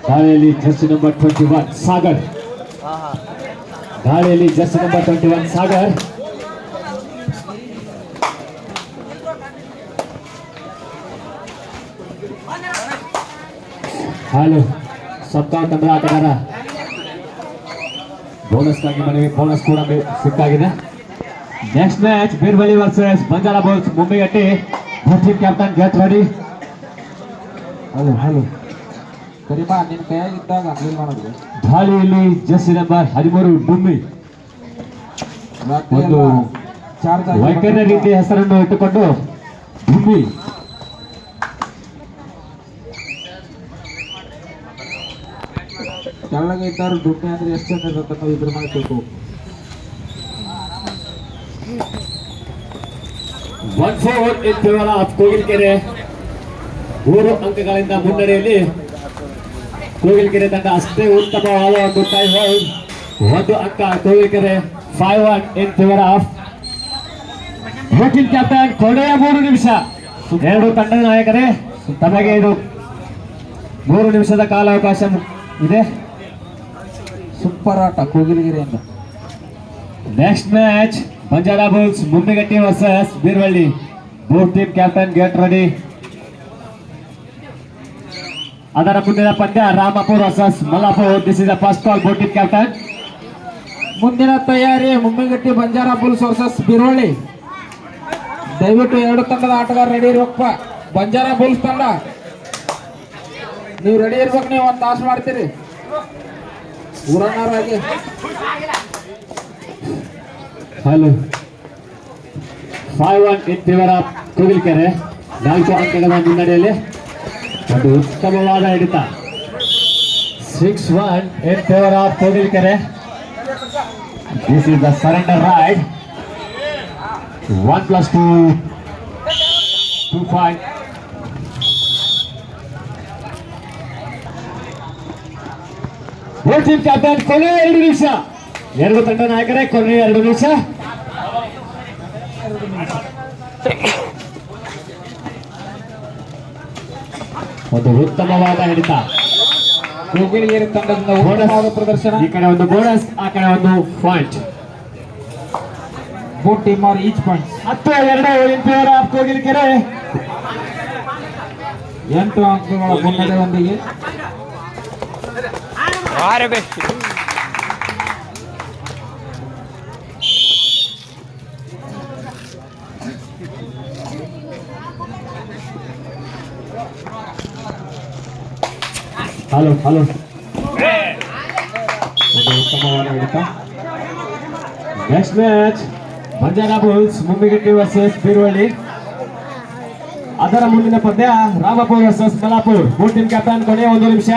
ದಾಳಿಯಲ್ಲಿ Jersey number 21 Sagar. ದಾಳಿಯಲ್ಲಿ Jersey number 21 Sagar. ಹಾಲು ಸಪ್ತಾಹ ತಂಡದ ಆಟಗಾರ ಬೋನಸ್ಗಾಗಿ ಮನವಿ, ಬೋನಸ್ ಕೂಡ ಸಿಕ್ಕಾಗಿದೆ. Next match Birbali versus Banjara bulls Mumbaigatti. Team captain get ready. Hello ಕರಿಮಾ ನಿನ್ನ ಕೈಯಾಗಿದ್ದಾಗ ಅಂಗಡಿ ಮಾಡೋದು. ದಾಳಿಯಲ್ಲಿ ಜರ್ಸಿ ನಂಬರ್ 13 ಡುಮ್ಮಿ ಒಂದು ವೈಕರ್ಯ ರೀತಿ ಹೆಸರನ್ನು ಇಟ್ಟುಕೊಂಡು ಡುಮ್ಮಿ ಕೆಳಗೆ ಇದ್ದವ್ರು ಡುಮ್ಮಿ ಅಂದ್ರೆ ಎಷ್ಟು ಜನ ಇರುತ್ತೆ ನಾವು ಇದ್ರ ಮಾಡಬೇಕು. 1-4 in favor of ಕೋಗಿಲ್ಕೆರೆ. 3 ಅಂಕಗಳಿಂದ ಮುನ್ನಡೆಯಲ್ಲಿ ಕೋಗಿಲ್ಕೆರೆ ತಂಡ. ಅಷ್ಟೇ ಉತ್ತಮವಾದ ಒಂದು ಟೈ ಹೋಲ್ಡ್. 1 ಅಂಕ ಕೋಗಿಲ್ಕೆರೆ. 5-1 in favor of team captain. ಕೊನೆಯ 3 ನಿಮಿಷ. 2 ತಂಡದ ನಾಯಕರೇ, ತಮಗೆ ಇದು 3 ನಿಮಿಷದ ಕಾಲಾವಕಾಶ ಇದೆ. ಸೂಪರ್ ಆಟ ಕೋಗಿಲಗಿರಿಯಿಂದ. Next match Banjara bulls Mumbaigatti versus Beervalli. Both team captain get ready. ಅದರ ಮುಂದಿನ ಪಂದ್ಯ Rampur versus Mallapur. This is the first call. Both team captain. ಮುಂದಿನ ತಯಾರಿ ಮುಂಬೈಗಟ್ಟಿ ಬಂಜಾರ ಬುಲ್ಸ್ ವರ್ಸಸ್ ಬೀರ್ವಳ್ಳಿ. ದಯವಿಟ್ಟು 2 ತಂಡದ ಆಟಗಾರ ರೆಡಿ ಇರ್ಬೇಕಪ್ಪ. ಬಂಜಾರ ಬುಲ್ಸ್ ತಂಡ ನೀವು ರೆಡಿ ಇರ್ಬೇಕು. ನೀವು 1 ತಾಸು ಮಾಡ್ತೀರಿ ಊರನ್ನಾರಾಗಿ. Hello 5-1 in favor of Kogilkere. 4 ಅಂಕಗಳ ಮುನ್ನಡೆಯಲ್ಲಿ ಒಂದು ಉತ್ತಮವಾದ ಹಿಡಿತ. 6-1 in favor of ಕೋಗಿಲ್ಕೆರೆ. This is the surrender ride. 1+2 2-5. Team captain ಕೊನೆಯ 2 ನಿಮಿಷ. 2 ತಂಡ ನಾಯಕರೇ, ಕೊನೆಯ 2 ನಿಮಿಷ. ಒಂದು ಉತ್ತಮವಾದ ಹಿಡಿತ. ಕೋಗಿಲಗಿರಿ ತಂಡದಿಂದ ಉತ್ತಮವಾದ ಪ್ರದರ್ಶನ. ಈ ಕಡೆ ಒಂದು ಬೋನಸ್, ಆ ಕಡೆ ಒಂದು point. Both team are each point. 10-2 in favor of Kogilkere. 8 ಅಂಕಗಳ ಮುನ್ನಡೆಯೊಂದಿಗೆ ಹಲೋ ಒಂದು ಉತ್ತಮವಾದ ಹಿಡಿತ. Next match Banjara bulls Mumbaigatti versus Beervalli. ಅದರ ಮುಂದಿನ ಪಂದ್ಯ Rampur versus Mallapur. Both team captain ಕೊನೆಯ 1 ನಿಮಿಷ.